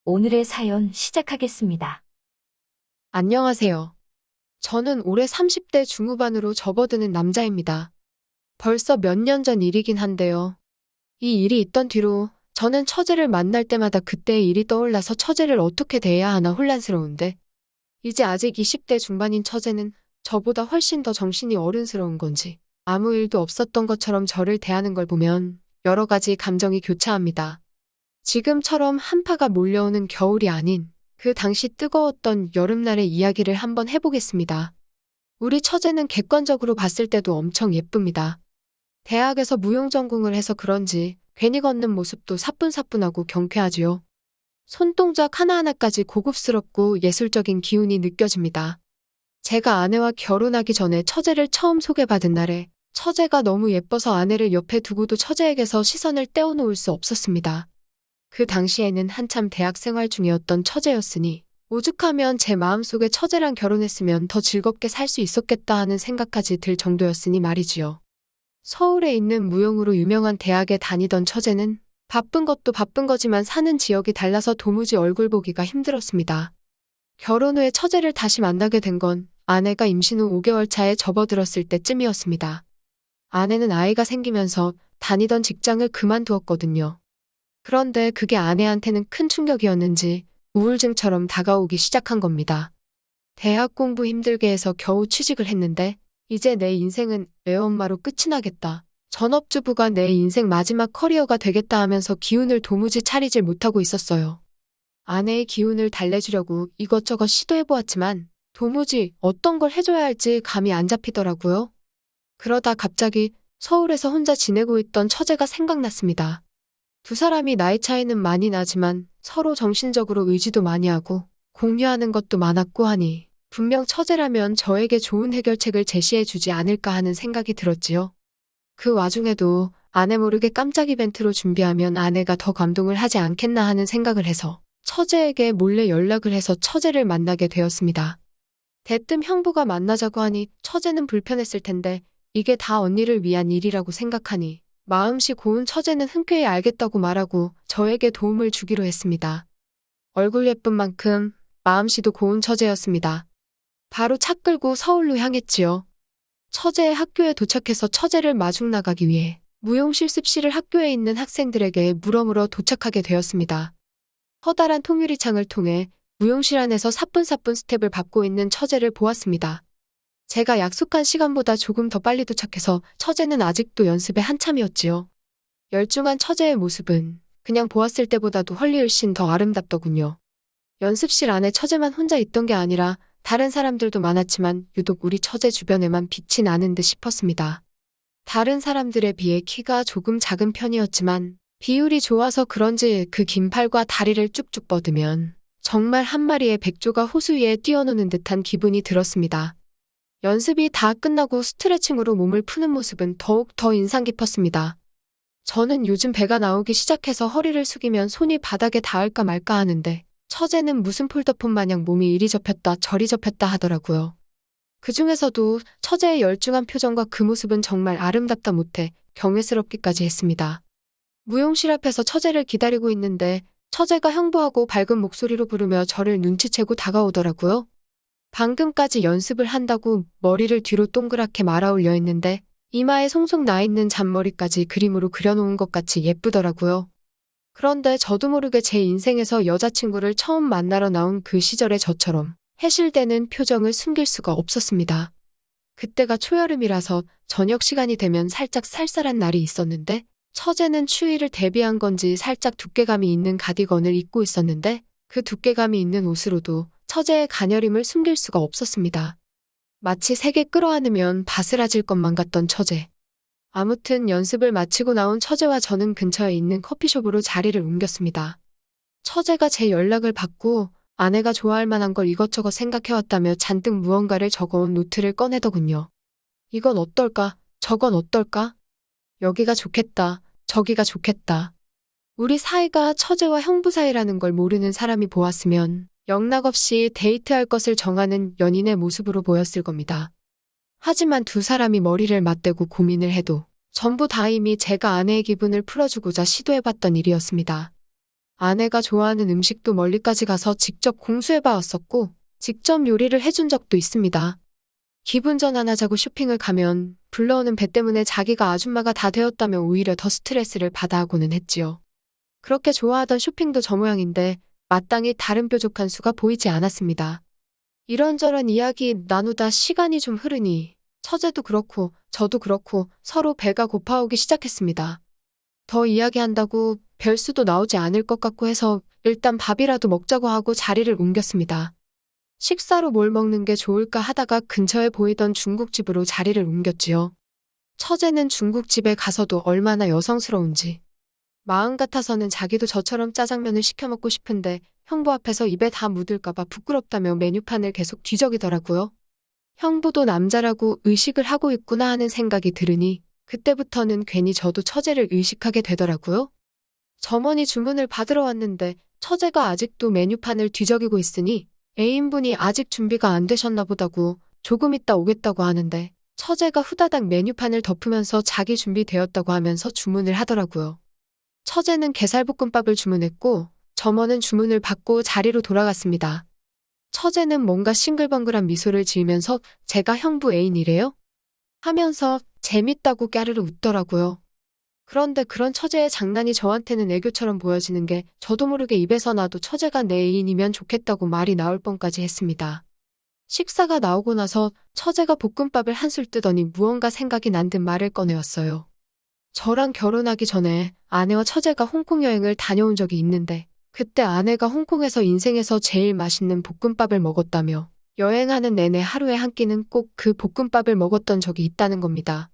오늘의 사연 시작하겠습니다. 안녕하세요. 저는 올해 30대 중후반으로 접어드는 남자입니다. 벌써 몇 년 전 일이긴 한데요. 이 일이 있던 뒤로 저는 처제를 만날 때마다 그때의 일이 떠올라서 처제를 어떻게 대해야 하나 혼란스러운데, 이제 아직 20대 중반인 처제는 저보다 훨씬 더 정신이 어른스러운 건지 아무 일도 없었던 것처럼 저를 대하는 걸 보면 여러 가지 감정이 교차합니다. 지금처럼 한파가 몰려오는 겨울이 아닌 그 당시 뜨거웠던 여름날의 이야기를 한번 해보겠습니다. 우리 처제는 객관적으로 봤을 때도 엄청 예쁩니다. 대학에서 무용 전공을 해서 그런지 괜히 걷는 모습도 사뿐사뿐하고 경쾌하지요. 손동작 하나하나까지 고급스럽고 예술적인 기운이 느껴집니다. 제가 아내와 결혼하기 전에 처제를 처음 소개받은 날에 처제가 너무 예뻐서 아내를 옆에 두고도 처제에게서 시선을 떼어놓을 수 없었습니다. 그 당시에는 한참 대학 생활 중이었던 처제였으니 오죽하면 제 마음속에 처제랑 결혼했으면 더 즐겁게 살 수 있었겠다 하는 생각까지 들 정도였으니 말이지요. 서울에 있는 무용으로 유명한 대학에 다니던 처제는 바쁜 것도 바쁜 거지만 사는 지역이 달라서 도무지 얼굴 보기가 힘들었습니다. 결혼 후에 처제를 다시 만나게 된 건 아내가 임신 후 5개월 차에 접어들었을 때쯤이었습니다. 아내는 아이가 생기면서 다니던 직장을 그만두었거든요. 그런데 그게 아내한테는 큰 충격이었는지 우울증처럼 다가오기 시작한 겁니다. 대학 공부 힘들게 해서 겨우 취직을 했는데 이제 내 인생은 애엄마로 끝이 나겠다. 전업주부가 내 인생 마지막 커리어가 되겠다 하면서 기운을 도무지 차리질 못하고 있었어요. 아내의 기운을 달래주려고 이것저것 시도해보았지만 도무지 어떤 걸 해줘야 할지 감이 안 잡히더라고요. 그러다 갑자기 서울에서 혼자 지내고 있던 처제가 생각났습니다. 두 사람이 나이 차이는 많이 나지만 서로 정신적으로 의지도 많이 하고 공유하는 것도 많았고 하니 분명 처제라면 저에게 좋은 해결책을 제시해주지 않을까 하는 생각이 들었지요. 그 와중에도 아내 모르게 깜짝 이벤트로 준비하면 아내가 더 감동을 하지 않겠나 하는 생각을 해서 처제에게 몰래 연락을 해서 처제를 만나게 되었습니다. 대뜸 형부가 만나자고 하니 처제는 불편했을 텐데 이게 다 언니를 위한 일이라고 생각하니 마음씨 고운 처제는 흔쾌히 알겠다고 말하고 저에게 도움을 주기로 했습니다. 얼굴 예쁜 만큼 마음씨도 고운 처제였습니다. 바로 차 끌고 서울로 향했지요. 처제의 학교에 도착해서 처제를 마중 나가기 위해 무용 실습실을 학교에 있는 학생들에게 물어물어 도착하게 되었습니다. 커다란 통유리창을 통해 무용실 안에서 사뿐사뿐 스텝을 밟고 있는 처제를 보았습니다. 제가 약속한 시간보다 조금 더 빨리 도착해서 처제는 아직도 연습에 한참이었지요. 열중한 처제의 모습은 그냥 보았을 때보다도 훨씬 더 아름답더군요. 연습실 안에 처제만 혼자 있던 게 아니라 다른 사람들도 많았지만 유독 우리 처제 주변에만 빛이 나는 듯 싶었습니다. 다른 사람들에 비해 키가 조금 작은 편이었지만 비율이 좋아서 그런지 그 긴 팔과 다리를 쭉쭉 뻗으면 정말 한 마리의 백조가 호수 위에 뛰어노는 듯한 기분이 들었습니다. 연습이 다 끝나고 스트레칭으로 몸을 푸는 모습은 더욱 더 인상 깊었습니다. 저는 요즘 배가 나오기 시작해서 허리를 숙이면 손이 바닥에 닿을까 말까 하는데 처제는 무슨 폴더폰 마냥 몸이 이리 접혔다 저리 접혔다 하더라고요. 그중에서도 처제의 열중한 표정과 그 모습은 정말 아름답다 못해 경외스럽기까지 했습니다. 무용실 앞에서 처제를 기다리고 있는데 처제가 형부하고 밝은 목소리로 부르며 저를 눈치채고 다가오더라고요. 방금까지 연습을 한다고 머리를 뒤로 동그랗게 말아 올려 했는데 이마에 송송 나 있는 잔머리까지 그림으로 그려놓은 것 같이 예쁘더라고요. 그런데 저도 모르게 제 인생에서 여자친구를 처음 만나러 나온 그 시절의 저처럼 해실되는 표정을 숨길 수가 없었습니다. 그때가 초여름이라서 저녁 시간이 되면 살짝 쌀쌀한 날이 있었는데 처제는 추위를 대비한 건지 살짝 두께감이 있는 가디건을 입고 있었는데 그 두께감이 있는 옷으로도 처제의 가녀림을 숨길 수가 없었습니다. 마치 세게 끌어안으면 바스라질 것만 같던 처제. 아무튼 연습을 마치고 나온 처제와 저는 근처에 있는 커피숍으로 자리를 옮겼습니다. 처제가 제 연락을 받고 아내가 좋아할 만한 걸 이것저것 생각해왔다며 잔뜩 무언가를 적어온 노트를 꺼내더군요. 이건 어떨까? 저건 어떨까? 여기가 좋겠다. 저기가 좋겠다. 우리 사이가 처제와 형부 사이라는 걸 모르는 사람이 보았으면 영락없이 데이트할 것을 정하는 연인의 모습으로 보였을 겁니다. 하지만 두 사람이 머리를 맞대고 고민을 해도 전부 다 이미 제가 아내의 기분을 풀어주고자 시도해봤던 일이었습니다. 아내가 좋아하는 음식도 멀리까지 가서 직접 공수해봐 왔었고, 직접 요리를 해준 적도 있습니다. 기분 전환하자고 쇼핑을 가면 불러오는 배 때문에 자기가 아줌마가 다 되었다며 오히려 더 스트레스를 받아 하고는 했지요. 그렇게 좋아하던 쇼핑도 저 모양인데 마땅히 다른 뾰족한 수가 보이지 않았습니다. 이런저런 이야기 나누다 시간이 좀 흐르니 처제도 그렇고 저도 그렇고 서로 배가 고파오기 시작했습니다. 더 이야기한다고 별수도 나오지 않을 것 같고 해서 일단 밥이라도 먹자고 하고 자리를 옮겼습니다. 식사로 뭘 먹는 게 좋을까 하다가 근처에 보이던 중국집으로 자리를 옮겼지요. 처제는 중국집에 가서도 얼마나 여성스러운지. 마음 같아서는 자기도 저처럼 짜장면을 시켜 먹고 싶은데 형부 앞에서 입에 다 묻을까봐 부끄럽다며 메뉴판을 계속 뒤적이더라고요. 형부도 남자라고 의식을 하고 있구나 하는 생각이 들으니 그때부터는 괜히 저도 처제를 의식하게 되더라고요. 점원이 주문을 받으러 왔는데 처제가 아직도 메뉴판을 뒤적이고 있으니 애인분이 아직 준비가 안 되셨나 보다고 조금 있다 오겠다고 하는데 처제가 후다닥 메뉴판을 덮으면서 자기 준비되었다고 하면서 주문을 하더라고요. 처제는 게살볶음밥을 주문했고 점원은 주문을 받고 자리로 돌아갔습니다. 처제는 뭔가 싱글벙글한 미소를 지으면서 제가 형부 애인이래요? 하면서 재밌다고 까르르 웃더라고요. 그런데 그런 처제의 장난이 저한테는 애교처럼 보여지는 게 저도 모르게 입에서 나도 처제가 내 애인이면 좋겠다고 말이 나올 뻔까지 했습니다. 식사가 나오고 나서 처제가 볶음밥을 한술 뜨더니 무언가 생각이 난 듯 말을 꺼내었어요. 저랑 결혼하기 전에 아내와 처제가 홍콩 여행을 다녀온 적이 있는데 그때 아내가 홍콩에서 인생에서 제일 맛있는 볶음밥을 먹었다며 여행하는 내내 하루에 한 끼는 꼭 그 볶음밥을 먹었던 적이 있다는 겁니다.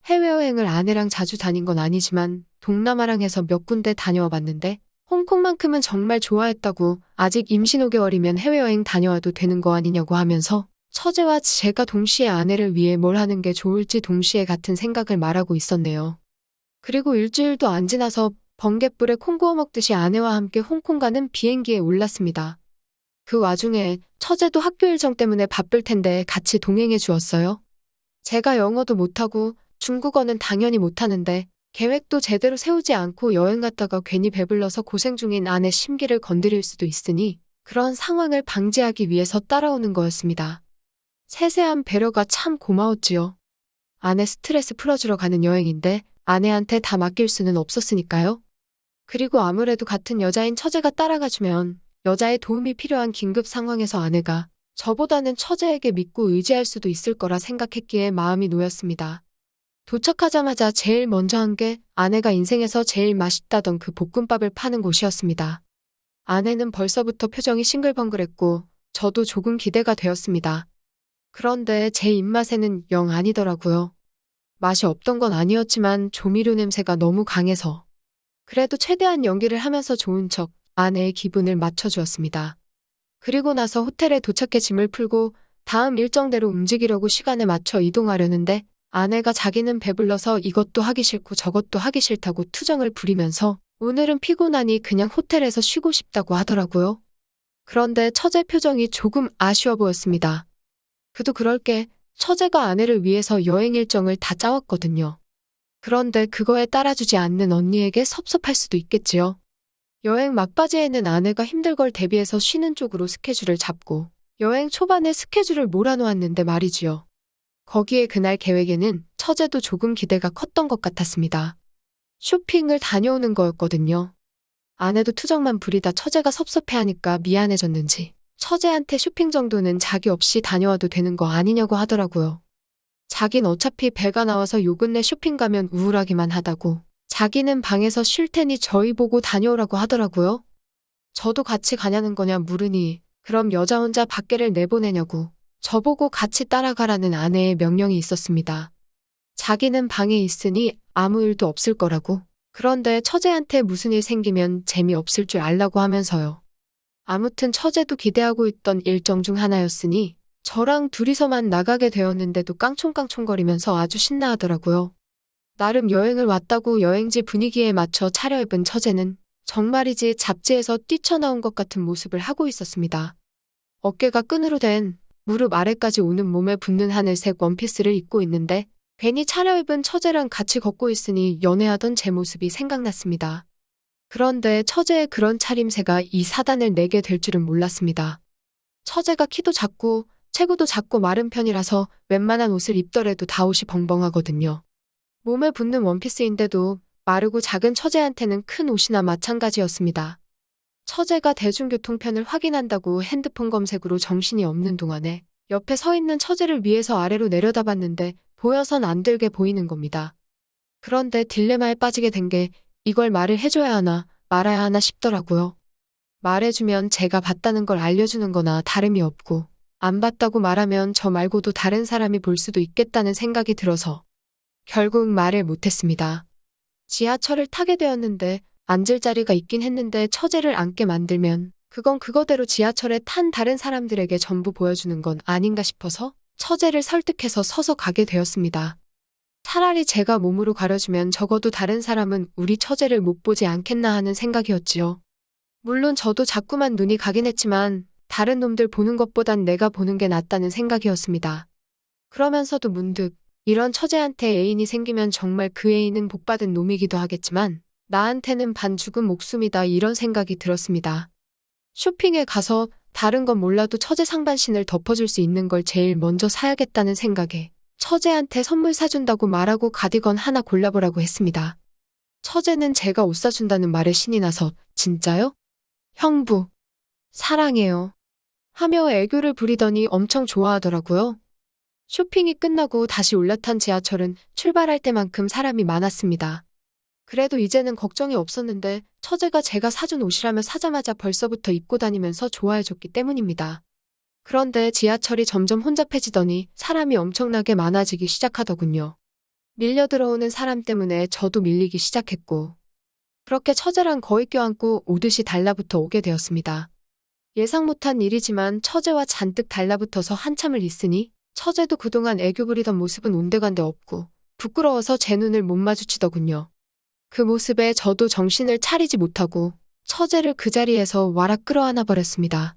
해외여행을 아내랑 자주 다닌 건 아니지만 동남아랑 해서 몇 군데 다녀와 봤는데 홍콩만큼은 정말 좋아했다고 아직 임신 5개월이면 해외여행 다녀와도 되는 거 아니냐고 하면서 처제와 제가 동시에 아내를 위해 뭘 하는 게 좋을지 동시에 같은 생각을 말하고 있었네요. 그리고 일주일도 안 지나서 번갯불에 콩 구워 먹듯이 아내와 함께 홍콩 가는 비행기에 올랐습니다. 그 와중에 처제도 학교 일정 때문에 바쁠 텐데 같이 동행해 주었어요. 제가 영어도 못하고 중국어는 당연히 못하는데 계획도 제대로 세우지 않고 여행 갔다가 괜히 배불러서 고생 중인 아내 심기를 건드릴 수도 있으니 그런 상황을 방지하기 위해서 따라오는 거였습니다. 세세한 배려가 참 고마웠지요. 아내 스트레스 풀어주러 가는 여행인데 아내한테 다 맡길 수는 없었으니까요. 그리고 아무래도 같은 여자인 처제가 따라가주면 여자의 도움이 필요한 긴급 상황에서 아내가 저보다는 처제에게 믿고 의지할 수도 있을 거라 생각했기에 마음이 놓였습니다. 도착하자마자 제일 먼저 한 게 아내가 인생에서 제일 맛있다던 그 볶음밥을 파는 곳이었습니다. 아내는 벌써부터 표정이 싱글벙글했고 저도 조금 기대가 되었습니다. 그런데 제 입맛에는 영 아니더라고요. 맛이 없던 건 아니었지만 조미료 냄새가 너무 강해서 그래도 최대한 연기를 하면서 좋은 척 아내의 기분을 맞춰주었습니다. 그리고 나서 호텔에 도착해 짐을 풀고 다음 일정대로 움직이려고 시간에 맞춰 이동하려는데 아내가 자기는 배불러서 이것도 하기 싫고 저것도 하기 싫다고 투정을 부리면서 오늘은 피곤하니 그냥 호텔에서 쉬고 싶다고 하더라고요. 그런데 처제 표정이 조금 아쉬워 보였습니다. 그도 그럴 게 처제가 아내를 위해서 여행 일정을 다 짜왔거든요. 그런데 그거에 따라주지 않는 언니에게 섭섭할 수도 있겠지요. 여행 막바지에는 아내가 힘들 걸 대비해서 쉬는 쪽으로 스케줄을 잡고 여행 초반에 스케줄을 몰아놓았는데 말이지요. 거기에 그날 계획에는 처제도 조금 기대가 컸던 것 같았습니다. 쇼핑을 다녀오는 거였거든요. 아내도 투정만 부리다 처제가 섭섭해하니까 미안해졌는지 처제한테 쇼핑 정도는 자기 없이 다녀와도 되는 거 아니냐고 하더라고요. 자긴 어차피 배가 나와서 요 근래 쇼핑 가면 우울하기만 하다고 자기는 방에서 쉴 테니 저희 보고 다녀오라고 하더라고요. 저도 같이 가냐는 거냐 물으니 그럼 여자 혼자 밖에를 내보내냐고 저보고 같이 따라가라는 아내의 명령이 있었습니다. 자기는 방에 있으니 아무 일도 없을 거라고. 그런데 처제한테 무슨 일 생기면 재미없을 줄 알라고 하면서요. 아무튼 처제도 기대하고 있던 일정 중 하나였으니 저랑 둘이서만 나가게 되었는데도 깡총깡총거리면서 아주 신나하더라고요. 나름 여행을 왔다고 여행지 분위기에 맞춰 차려입은 처제는 정말이지 잡지에서 뛰쳐나온 것 같은 모습을 하고 있었습니다. 어깨가 끈으로 된 무릎 아래까지 오는 몸에 붙는 하늘색 원피스를 입고 있는데 괜히 차려입은 처제랑 같이 걷고 있으니 연애하던 제 모습이 생각났습니다. 그런데 처제의 그런 차림새가 이 사단을 내게 될 줄은 몰랐습니다. 처제가 키도 작고 체구도 작고 마른 편이라서 웬만한 옷을 입더라도 다 옷이 벙벙하거든요. 몸에 붙는 원피스인데도 마르고 작은 처제한테는 큰 옷이나 마찬가지였습니다. 처제가 대중교통편을 확인한다고 핸드폰 검색으로 정신이 없는 동안에 옆에 서 있는 처제를 위에서 아래로 내려다봤는데 보여선 안 되게 보이는 겁니다. 그런데 딜레마에 빠지게 된 게 이걸 말을 해줘야 하나 말아야 하나 싶더라고요. 말해주면 제가 봤다는 걸 알려주는 거나 다름이 없고 안 봤다고 말하면 저 말고도 다른 사람이 볼 수도 있겠다는 생각이 들어서 결국 말을 못했습니다. 지하철을 타게 되었는데 앉을 자리가 있긴 했는데 처제를 앉게 만들면 그건 그거대로 지하철에 탄 다른 사람들에게 전부 보여주는 건 아닌가 싶어서 처제를 설득해서 서서 가게 되었습니다. 차라리 제가 몸으로 가려주면 적어도 다른 사람은 우리 처제를 못 보지 않겠나 하는 생각이었지요. 물론 저도 자꾸만 눈이 가긴 했지만 다른 놈들 보는 것보단 내가 보는 게 낫다는 생각이었습니다. 그러면서도 문득 이런 처제한테 애인이 생기면 정말 그 애인은 복받은 놈이기도 하겠지만 나한테는 반 죽은 목숨이다 이런 생각이 들었습니다. 쇼핑에 가서 다른 건 몰라도 처제 상반신을 덮어줄 수 있는 걸 제일 먼저 사야겠다는 생각에 처제한테 선물 사준다고 말하고 가디건 하나 골라보라고 했습니다. 처제는 제가 옷 사준다는 말에 신이 나서 진짜요? 형부, 사랑해요. 하며 애교를 부리더니 엄청 좋아하더라고요. 쇼핑이 끝나고 다시 올라탄 지하철은 출발할 때만큼 사람이 많았습니다. 그래도 이제는 걱정이 없었는데 처제가 제가 사준 옷이라며 사자마자 벌써부터 입고 다니면서 좋아해줬기 때문입니다. 그런데 지하철이 점점 혼잡해지더니 사람이 엄청나게 많아지기 시작하더군요. 밀려 들어오는 사람 때문에 저도 밀리기 시작했고 그렇게 처제랑 거의 껴안고 오듯이 달라붙어 오게 되었습니다. 예상 못한 일이지만 처제와 잔뜩 달라붙어서 한참을 있으니 처제도 그동안 애교 부리던 모습은 온데간데 없고 부끄러워서 제 눈을 못 마주치더군요. 그 모습에 저도 정신을 차리지 못하고 처제를 그 자리에서 와락 끌어안아 버렸습니다.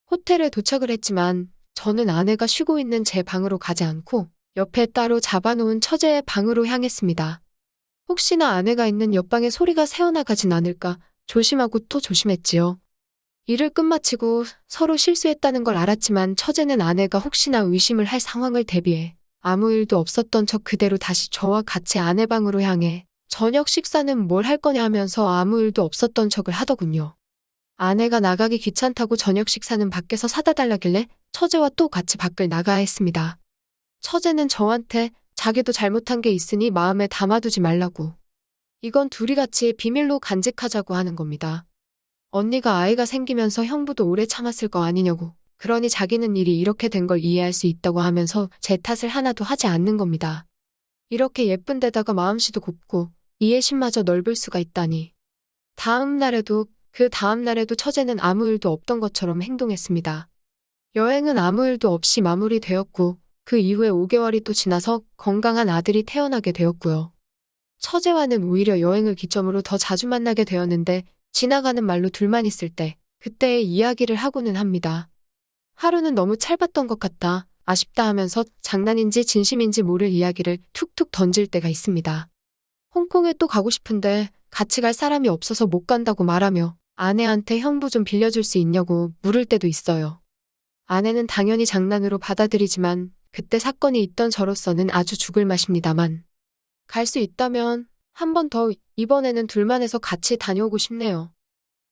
호텔에 도착을 했지만 저는 아내가 쉬고 있는 제 방으로 가지 않고 옆에 따로 잡아놓은 처제의 방으로 향했습니다. 혹시나 아내가 있는 옆방에 소리가 새어나가진 않을까 조심하고 또 조심했지요. 일을 끝마치고 서로 실수했다는 걸 알았지만 처제는 아내가 혹시나 의심을 할 상황을 대비해 아무 일도 없었던 척 그대로 다시 저와 같이 아내 방으로 향해 저녁 식사는 뭘 할 거냐 하면서 아무 일도 없었던 척을 하더군요. 아내가 나가기 귀찮다고 저녁 식사는 밖에서 사다 달라길래 처제와 또 같이 밖을 나가야 했습니다. 처제는 저한테 자기도 잘못한 게 있으니 마음에 담아두지 말라고. 이건 둘이 같이 비밀로 간직하자고 하는 겁니다. 언니가 아이가 생기면서 형부도 오래 참았을 거 아니냐고. 그러니 자기는 일이 이렇게 된 걸 이해할 수 있다고 하면서 제 탓을 하나도 하지 않는 겁니다. 이렇게 예쁜 데다가 마음씨도 곱고 이해심마저 넓을 수가 있다니. 그 다음 날에도 처제는 아무 일도 없던 것처럼 행동했습니다. 여행은 아무 일도 없이 마무리되었고 그 이후에 5개월이 또 지나서 건강한 아들이 태어나게 되었고요. 처제와는 오히려 여행을 기점으로 더 자주 만나게 되었는데 지나가는 말로 둘만 있을 때 그때의 이야기를 하고는 합니다. 하루는 너무 찰봤던 것 같다, 아쉽다 하면서 장난인지 진심인지 모를 이야기를 툭툭 던질 때가 있습니다. 홍콩에 또 가고 싶은데 같이 갈 사람이 없어서 못 간다고 말하며 아내한테 형부 좀 빌려줄 수 있냐고 물을 때도 있어요. 아내는 당연히 장난으로 받아들이지만 그때 사건이 있던 저로서는 아주 죽을 맛입니다만 갈 수 있다면 한 번 더 이번에는 둘만 해서 같이 다녀오고 싶네요.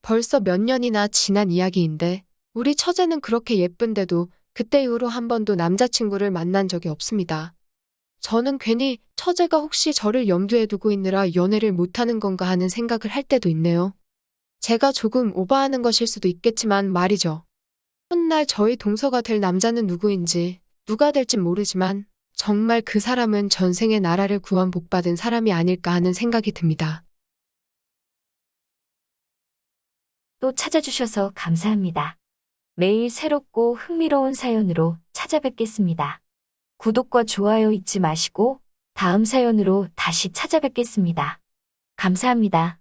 벌써 몇 년이나 지난 이야기인데 우리 처제는 그렇게 예쁜데도 그때 이후로 한 번도 남자친구를 만난 적이 없습니다. 저는 괜히 처제가 혹시 저를 염두에 두고 있느라 연애를 못하는 건가 하는 생각을 할 때도 있네요. 제가 조금 오버하는 것일 수도 있겠지만 말이죠. 훗날 저희 동서가 될 남자는 누구인지 누가 될진 모르지만 정말 그 사람은 전생에 나라를 구원 복받은 사람이 아닐까 하는 생각이 듭니다. 또 찾아주셔서 감사합니다. 매일 새롭고 흥미로운 사연으로 찾아뵙겠습니다. 구독과 좋아요 잊지 마시고 다음 사연으로 다시 찾아뵙겠습니다. 감사합니다.